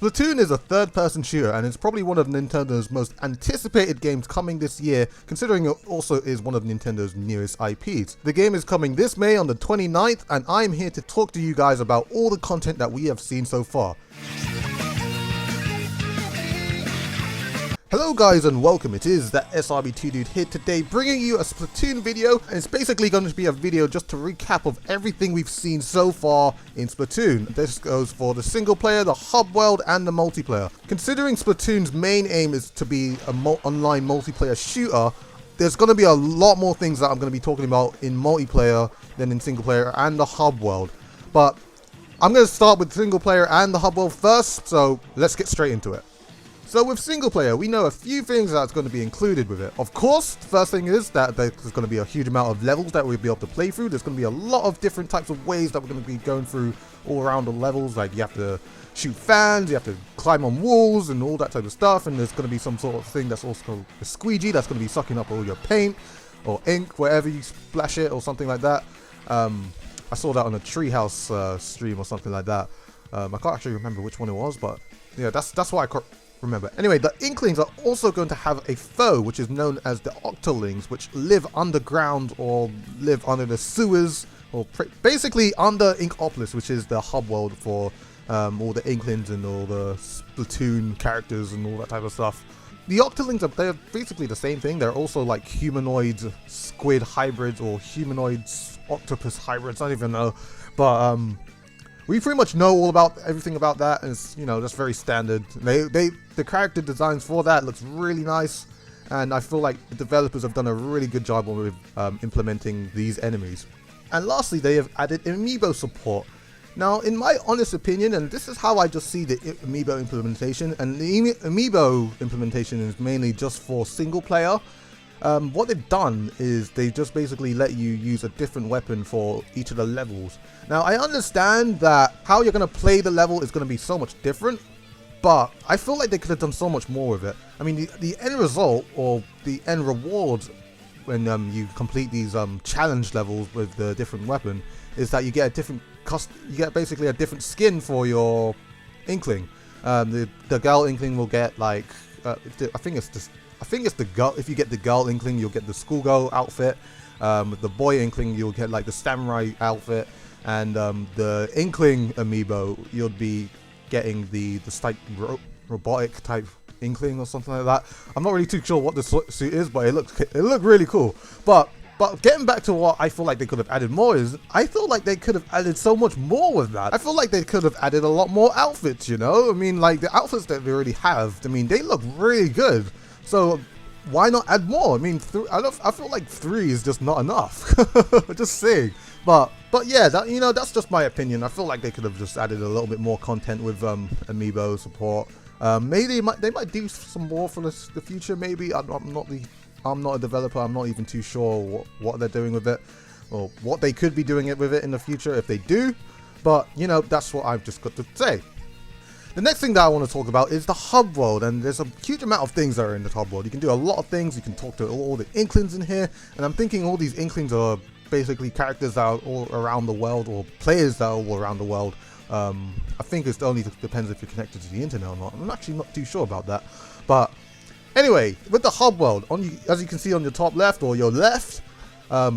Splatoon is a third-person shooter and it's probably one of Nintendo's most anticipated games coming this year, considering it also is one of Nintendo's newest IPs. The game is coming this May on the 29th and I'm here to talk to you guys about all the content that we have seen so far. Hello guys and welcome, it is ThatSrb2DUDE here today bringing you a Splatoon video, and it's basically going to be a video just to recap of everything we've seen so far in Splatoon. This goes for the single player, the hub world and the multiplayer. Considering Splatoon's main aim is to be an online multiplayer shooter, there's going to be a lot more things that I'm going to be talking about in multiplayer than in single player and the hub world. But I'm going to start with single player and the hub world first, so let's get straight into it. So with single player, we know a few things that's going to be included with it. Of course, the first thing is that there's going to be a huge amount of levels that we'll be able to play through. There's going to be a lot of different types of ways that we're going to be going through all around the levels. Like you have to shoot fans, you have to climb on walls and all that type of stuff. And there's going to be some sort of thing that's also called a squeegee that's going to be sucking up all your paint or ink, wherever you splash it or something like that. I saw that on a Treehouse stream or something like that. I can't actually remember which one it was, but yeah, that's what I remember. Anyway, the Inklings are also going to have a foe, which is known as the Octolings, which live underground or live under the sewers, or basically under Inkopolis, which is the hub world for all the Inklings and all the Splatoon characters and all that type of stuff. The Octolings they're basically the same thing. They're also like humanoid squid hybrids or humanoid octopus hybrids. I don't even know, but we pretty much know all about everything about that, and it's, you know, that's very standard. The character designs for that looks really nice, and I feel like the developers have done a really good job with implementing these enemies. And lastly, they have added Amiibo support. Now, in my honest opinion, and this is how I just see the Amiibo implementation, and the Amiibo implementation is mainly just for single player. What they've done is they just basically let you use a different weapon for each of the levels. Now, I understand that how you're going to play the level is going to be so much different, but I feel like they could have done so much more with it. I mean, the end result or the end reward when you complete these challenge levels with the different weapon is that you get basically a different skin for your Inkling. The girl Inkling will get like I think it's the girl. If you get the girl Inkling, you'll get the schoolgirl outfit. With the boy Inkling, you'll get like the samurai outfit, and the Inkling Amiibo, you'll be getting the robotic type Inkling or something like that. I'm not really too sure what the suit is, but it looked really cool. But getting back to what I feel like they could have added more is, I feel like they could have added so much more with that. I feel like they could have added a lot more outfits, you know? I mean, like the outfits that they already have, I mean, they look really good. So why not add more? I mean, I feel like 3 is just not enough. Just saying. But yeah, that's just my opinion. I feel like they could have just added a little bit more content with Amiibo support. Maybe they might do some more for the future. Maybe I'm not a developer. I'm not even too sure what they're doing with it, or what they could be doing with it in the future if they do. But you know, that's what I've just got to say. The next thing that I want to talk about is the hub world, and there's a huge amount of things that are in the hub world. You can do a lot of things. You can talk to all the Inklings in here, and I'm thinking all these Inklings are basically characters that are all around the world, or players that are all around the world. I think it only depends if you're connected to the internet or not. I'm actually not too sure about that. But anyway, with the hub world, as you can see on your top left or your left,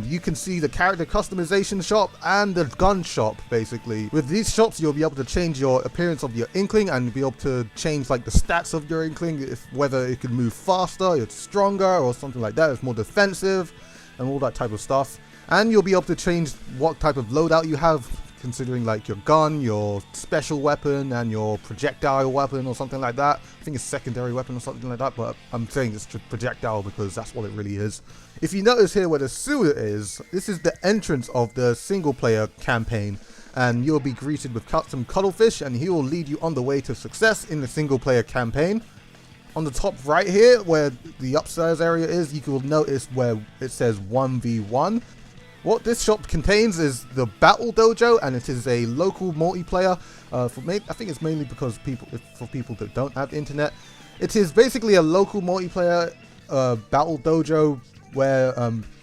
you can see the character customization shop and the gun shop. Basically, with these shops, you'll be able to change your appearance of your Inkling and be able to change like the stats of your Inkling, whether it can move faster, it's stronger, or something like that. It's more defensive and all that type of stuff. And you'll be able to change what type of loadout you have, considering like your gun, your special weapon, and your projectile weapon or something like that. I think it's secondary weapon or something like that, but I'm saying it's projectile because that's what it really is. If you notice here where the sewer is, this is the entrance of the single player campaign, and you'll be greeted with some cuttlefish, and he will lead you on the way to success in the single player campaign. On the top right here, where the upstairs area is, you will notice where it says 1v1. What this shop contains is the Battle Dojo, and it is a local multiplayer. I think it's mainly because for people that don't have internet. It is basically a local multiplayer Battle Dojo where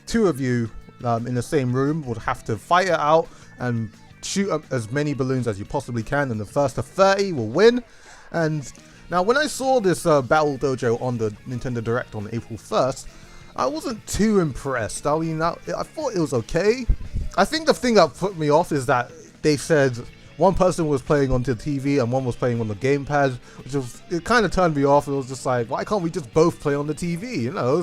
2 of you in the same room would have to fight it out and shoot up as many balloons as you possibly can, and the first to 30 will win. And now when I saw this Battle Dojo on the Nintendo Direct on April 1st, I wasn't too impressed. I mean, I thought it was okay. I think the thing that put me off is that they said one person was playing on the TV and one was playing on the gamepad, it kind of turned me off. It was just like, why can't we just both play on the TV? You know,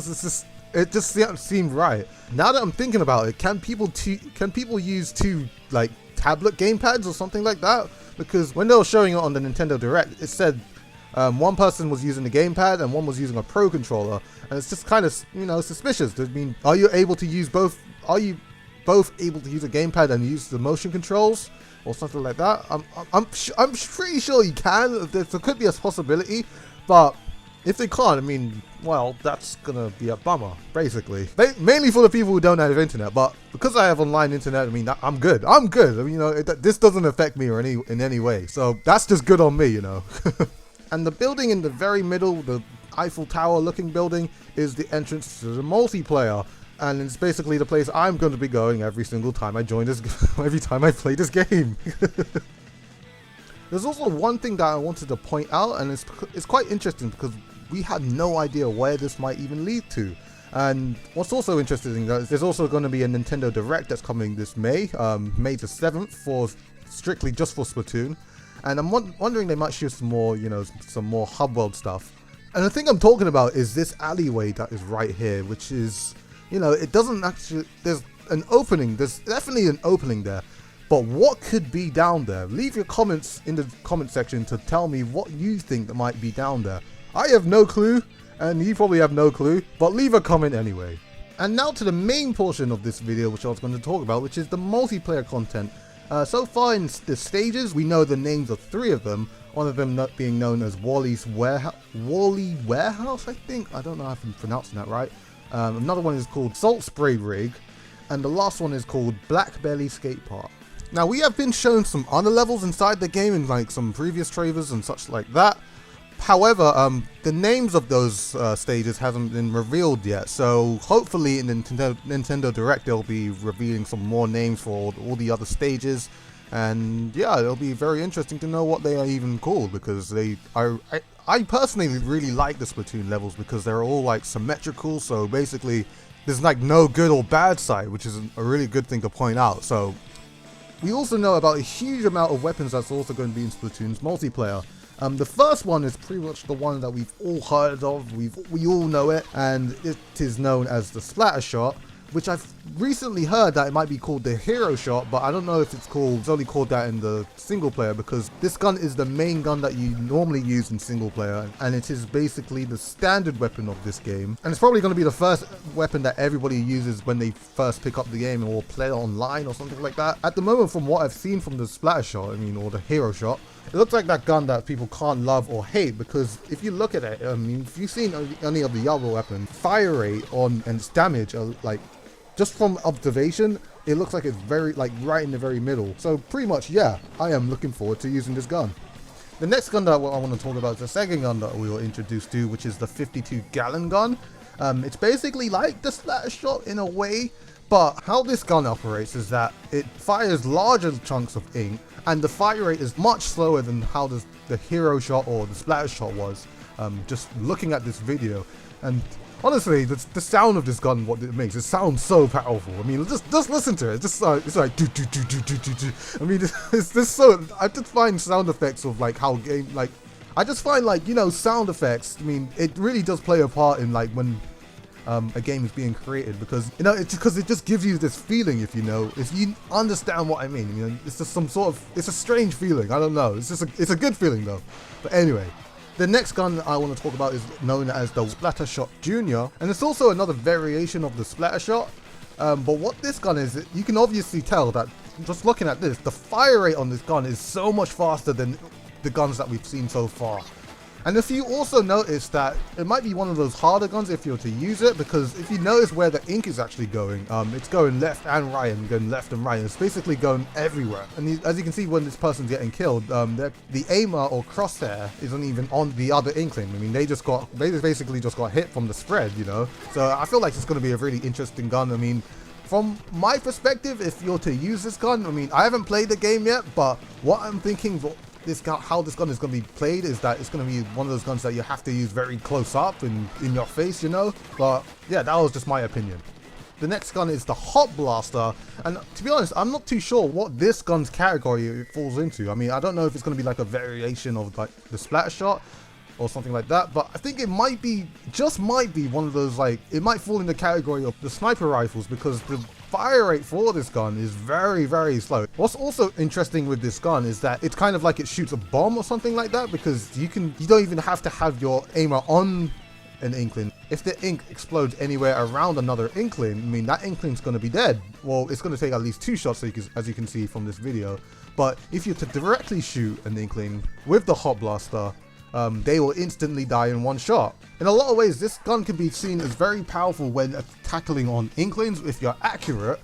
it just seemed right. Now that I'm thinking about it, can people use two like tablet gamepads or something like that? Because when they were showing it on the Nintendo Direct, it said one person was using the gamepad and one was using a Pro controller, and it's just kind of, you know, suspicious. I mean, are you able to use both? Are you both able to use a gamepad and use the motion controls or something like that? I'm pretty sure you can. There could be a possibility, but if they can't, I mean, well, that's gonna be a bummer, basically. Mainly for the people who don't have internet, but because I have online internet, I mean, I'm good. I mean, you know, this doesn't affect me or in any way, so that's just good on me, you know. And the building in the very middle, the Eiffel Tower looking building, is the entrance to the multiplayer. And it's basically the place I'm going to be going every single time I join this, every time I play this game. There's also one thing that I wanted to point out, and it's quite interesting because we had no idea where this might even lead to. And what's also interesting is there's also going to be a Nintendo Direct that's coming this May, May the 7th, strictly just for Splatoon. And I'm wondering they might show some more, you know, some more hub world stuff. And the thing I'm talking about is this alleyway that is right here, which is, you know, it doesn't actually, there's an opening, there's definitely an opening there, but what could be down there? Leave your comments in the comment section to tell me what you think that might be down there. I have no clue, and you probably have no clue, but leave a comment anyway. And now to the main portion of this video, which I was going to talk about, which is the multiplayer content. So far in the stages, we know the names of 3 of them, one of them not being known as Wally Warehouse, I think. I don't know if I'm pronouncing that right. Another one is called Salt Spray Rig, and the last one is called Black Belly Skate Park. Now, we have been shown some other levels inside the game in like some previous trailers and such like that. However, the names of those stages haven't been revealed yet, so hopefully in the Nintendo Direct they'll be revealing some more names for all the other stages. And yeah, it'll be very interesting to know what they are even called, because I personally really like the Splatoon levels because they're all like symmetrical, so basically there's like no good or bad side, which is a really good thing to point out. So we also know about a huge amount of weapons that's also going to be in Splatoon's multiplayer. The first one is pretty much the one that we've all heard of, we all know it, and it is known as the Splatter Shot, which I've recently heard that it might be called the Hero Shot, but I don't know if it's only called that in the single player, because this gun is the main gun that you normally use in single player, and it is basically the standard weapon of this game, and it's probably going to be the first weapon that everybody uses when they first pick up the game or play online or something like that. At the moment, from what I've seen from the Splatter Shot, or the Hero Shot, it looks like that gun that people can't love or hate, because if you look at it, I mean, if you've seen any of the other weapons, fire rate and its damage are like, just from observation, it looks like it's very, like, right in the very middle. So pretty much, yeah, I am looking forward to using this gun. The next gun that I want to talk about is the second gun that we were introduced to, which is the 52-gallon gun. It's basically like the Splatter Shot in a way, but how this gun operates is that it fires larger chunks of ink, and the fire rate is much slower than how the Hero Shot or the Splatter Shot was, just looking at this video. And honestly, the sound of this gun, what it makes, it sounds so powerful. I mean, just listen to it. It's like do do do do do do do. I mean, it's just so. I just find sound effects of like how game, like, I just find like, you know, sound effects. I mean, it really does play a part in like when a game is being created, because, you know, it's because it just gives you this feeling, if you understand what I mean. You know, it's just some sort of, it's a strange feeling. I don't know. It's just it's a good feeling though. But anyway. The next gun I want to talk about is known as the Splatter Shot Junior, and it's also another variation of the Splatter Shot. But what this gun is, you can obviously tell that just looking at this, the fire rate on this gun is so much faster than the guns that we've seen so far. And if you also notice that it might be one of those harder guns if you're to use it, because if you notice where the ink is actually going, it's going left and right and going left and right. And it's basically going everywhere. And as you can see, when this person's getting killed, the aimer or crosshair isn't even on the other inkling. I mean, they basically just got hit from the spread, you know. So I feel like it's going to be a really interesting gun. I mean, from my perspective, if you're to use this gun, I mean, I haven't played the game yet, but what I'm thinking how this gun is going to be played is that it's going to be one of those guns that you have to use very close up and in your face, you know. But yeah, that was just my opinion. The next gun is the Hot Blaster, and to be honest, I'm not too sure what this gun's category it falls into. I mean, I don't know if it's going to be like a variation of like the splatter shot or something like that, but I think it might be, just might be one of those, like, it might fall in the category of the sniper rifles, because the fire rate for this gun is very, very slow. What's also interesting with this gun is that it's kind of like it shoots a bomb or something like that, because you don't even have to have your aimer on an Inkling. If the ink explodes anywhere around another Inkling, I mean, that Inkling's going to be dead. Well, it's going to take at least 2 shots, as you can see from this video. But if you were to directly shoot an Inkling with the Hot Blaster, they will instantly die in 1 shot. In a lot of ways, this gun can be seen as very powerful when tackling on Inklings if you're accurate,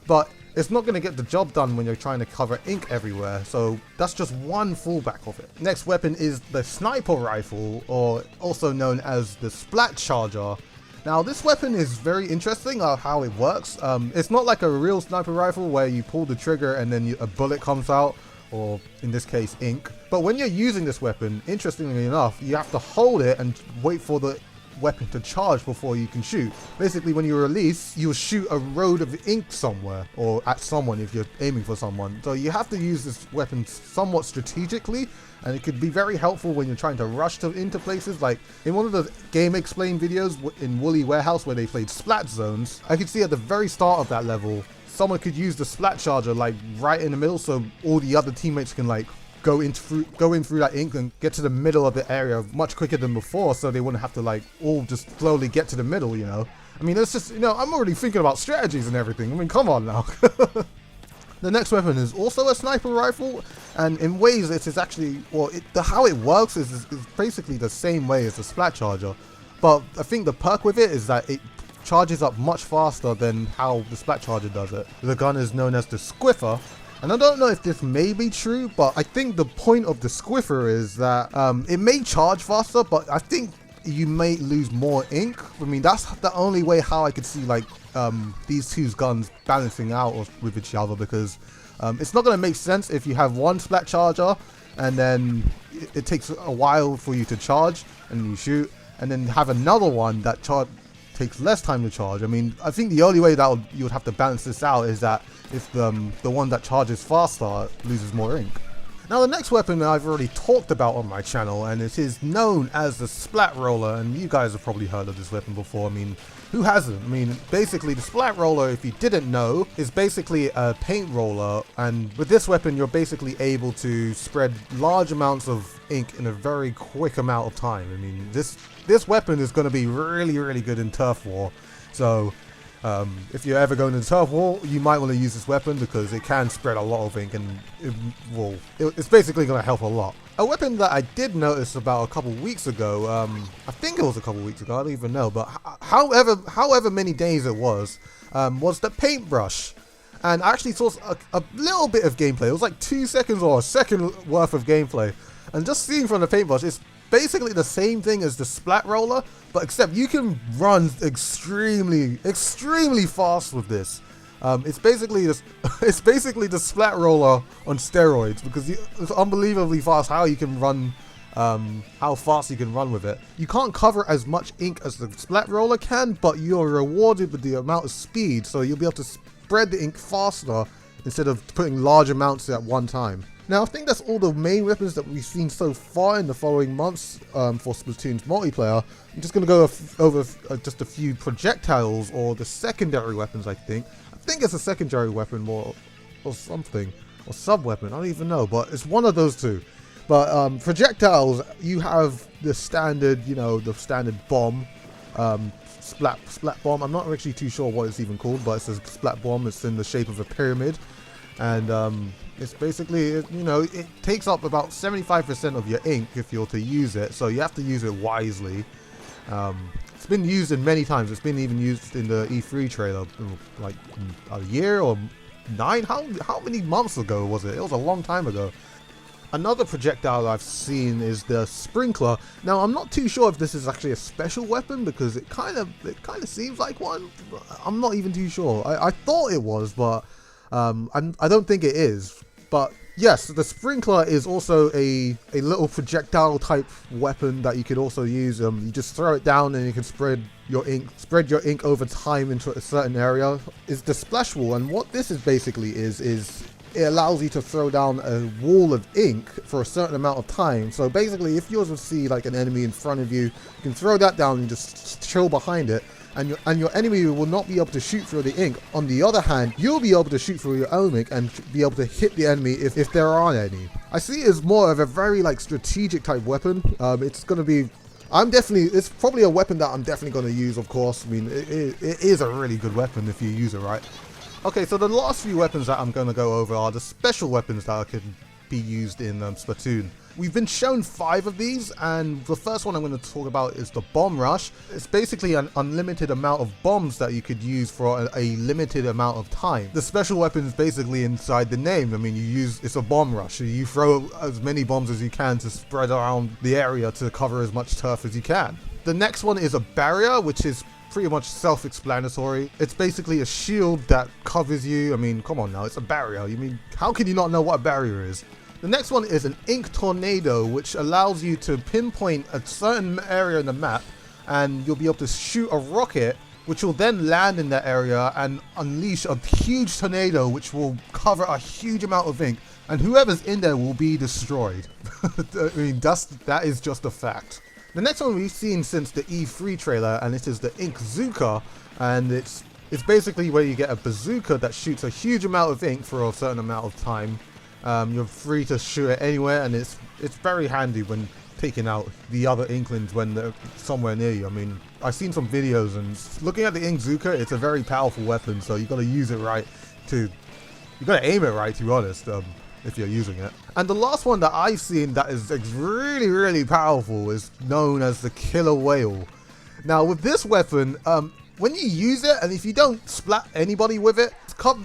but it's not going to get the job done when you're trying to cover ink everywhere, so that's just one fallback of it. Next weapon is the Sniper Rifle, or also known as the Splat Charger. Now this weapon is very interesting how it works. It's not like a real sniper rifle where you pull the trigger and then a bullet comes out, or in this case ink. But when you're using this weapon, interestingly enough, you have to hold it and wait for the weapon to charge before you can shoot. Basically, when you release, you'll shoot a road of ink somewhere, or at someone if you're aiming for someone. So you have to use this weapon somewhat strategically, and it could be very helpful when you're trying to rush into places. Like in one of the Game Explain videos in Woolly Warehouse where they played Splat Zones, I could see at the very start of that level, someone could use the Splat Charger like right in the middle, so all the other teammates can like go in through that ink and get to the middle of the area much quicker than before, so they wouldn't have to like all just slowly get to the middle, you know. I mean, it's just, you know, I'm already thinking about strategies and everything. I mean, come on now. The next weapon is also a sniper rifle, and in ways it is actually, well, how it works is basically the same way as the Splat Charger, but I think the perk with it is that it charges up much faster than how the Splat Charger does it. The gun is known as the Squiffer, and I don't know if this may be true, but I think the point of the Squiffer is that it may charge faster, but I think you may lose more ink. I mean, that's the only way how I could see like these two guns balancing out with each other, because it's not going to make sense if you have one Splat Charger and then it takes a while for you to charge and you shoot, and then have another one that takes less time to charge. I mean, I think the only way that you would have to balance this out is that if the one that charges faster loses more ink. Now the next weapon I've already talked about on my channel, and it is known as the Splat Roller, and you guys have probably heard of this weapon before. I mean, who hasn't? I mean, basically the Splat Roller, if you didn't know, is basically a paint roller, and with this weapon you're basically able to spread large amounts of ink in a very quick amount of time. I mean, this weapon is going to be really, really good in turf war, so if you're ever going into turf war, you might want to use this weapon because it can spread a lot of ink, and it's basically going to help a lot. A weapon that I did notice about a couple weeks ago, I think it was a couple weeks ago, I don't even know, but however many days it was the paintbrush. And I actually saw a little bit of gameplay. It was like 2 seconds or a second worth of gameplay, and just seeing from the paintbrush, it's basically the same thing as the Splat Roller, but except you can run extremely fast with this. It's basically the Splat Roller on steroids, because it's unbelievably fast how you can run, how fast you can run with it. You can't cover as much ink as the Splat Roller can, but you're rewarded with the amount of speed, so you'll be able to spread the ink faster instead of putting large amounts at one time. Now I think that's all the main weapons that we've seen so far in the following months for Splatoon's multiplayer. I'm just going to go over just a few projectiles, or the secondary weapons. I think it's a secondary weapon or something, or sub-weapon, I don't even know, but it's one of those two. But projectiles, you have the standard, you know, the standard bomb, splat bomb. I'm not actually too sure what it's even called, but it's a splat bomb. It's in the shape of a pyramid, and it's basically, you know, it takes up about 75% of your ink if you're to use it, so you have to use it wisely. It's been used in many times. It's been even used in the E3 trailer, like a year or 9. How many months ago was it? It was a long time ago. Another projectile I've seen is the Sprinkler. Now I'm not too sure if this is actually a special weapon, because it kind of seems like one. I'm not even too sure. I thought it was, but I don't think it is. But Yes, the sprinkler is also a little projectile type weapon that you could also use. You just throw it down and you can spread your ink over time into a certain area. Is the splash wall, and what this is basically is it allows you to throw down a wall of ink for a certain amount of time. So basically, if you see like an enemy in front of you, you can throw that down and just chill behind it. And your enemy will not be able to shoot through the ink. On the other hand, you'll be able to shoot through your own ink and be able to hit the enemy if there are any. I see it as more of a very like strategic type weapon. It's going to be, it's probably a weapon that I'm definitely going to use, of course. I mean, it is a really good weapon if you use it right. Okay, so the last few weapons that I'm going to go over are the special weapons that can be used in Splatoon. We've been shown 5 of these, and the first one I'm going to talk about is the Bomb Rush. It's basically an unlimited amount of bombs that you could use for a limited amount of time. The special weapon is basically inside the name. I mean, it's a bomb rush. So you throw as many bombs as you can to spread around the area to cover as much turf as you can. The next one is a barrier, which is pretty much self-explanatory. It's basically a shield that covers you. I mean, come on now, it's a barrier. You mean, how can you not know what a barrier is? The next one is an ink tornado, which allows you to pinpoint a certain area in the map, and you'll be able to shoot a rocket, which will then land in that area and unleash a huge tornado, which will cover a huge amount of ink, and whoever's in there will be destroyed. I mean, that is just a fact. The next one we've seen since the E3 trailer, and it is the Inkzooka, and it's basically where you get a bazooka that shoots a huge amount of ink for a certain amount of time. You're free to shoot it anywhere, and it's very handy when taking out the other Inklings when they're somewhere near you. I mean, I've seen some videos, and looking at the Inkzooka, it's a very powerful weapon, so you got to use it right you got to aim it right, to be honest, if you're using it. And the last one that I've seen that is really, really powerful is known as the Killer Whale. Now, with this weapon, when you use it, and if you don't splat anybody with it,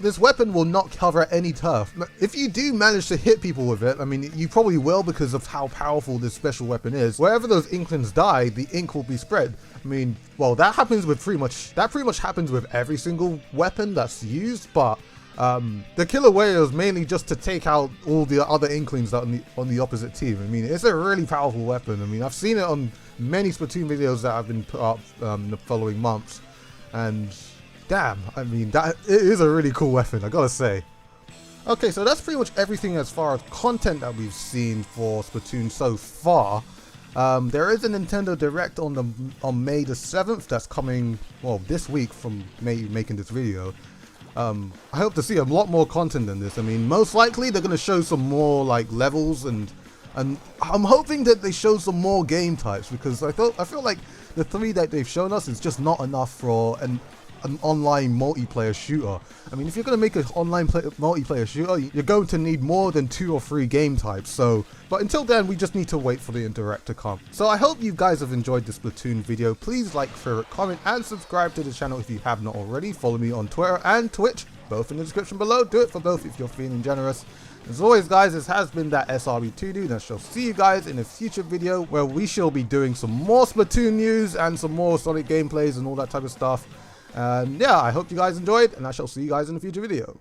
this weapon will not cover any turf. If you do manage to hit people with it, I mean, you probably will because of how powerful this special weapon is. Wherever those Inklings die, the ink will be spread. I mean, well, that pretty much happens with every single weapon that's used, but the Killer Whale is mainly just to take out all the other Inklings that on the opposite team. I mean, it's a really powerful weapon. I mean, I've seen it on many Splatoon videos that have been put up the following months, and damn, I mean, it is a really cool weapon, I gotta say. Okay, so that's pretty much everything as far as content that we've seen for Splatoon so far. There is a Nintendo Direct on May the 7th that's coming, well, this week from making this video. I hope to see a lot more content than this. I mean, most likely they're going to show some more like levels, and I'm hoping that they show some more game types, because I feel like the 3 that they've shown us is just not enough for an online multiplayer shooter. I mean, if you're going to make an online multiplayer shooter, you're going to need more than 2 or 3 game types. So, but until then, we just need to wait for the Direct to come. So I hope you guys have enjoyed this Splatoon video. Please like, favorite, comment, and subscribe to the channel if you have not already. Follow me on Twitter and Twitch, both in the description below. Do it for both if you're feeling generous. As always, guys, this has been ThatSrb2DUDE, and I shall see you guys in a future video where we shall be doing some more Splatoon news and some more Sonic gameplays and all that type of stuff. And yeah, I hope you guys enjoyed, and I shall see you guys in a future video.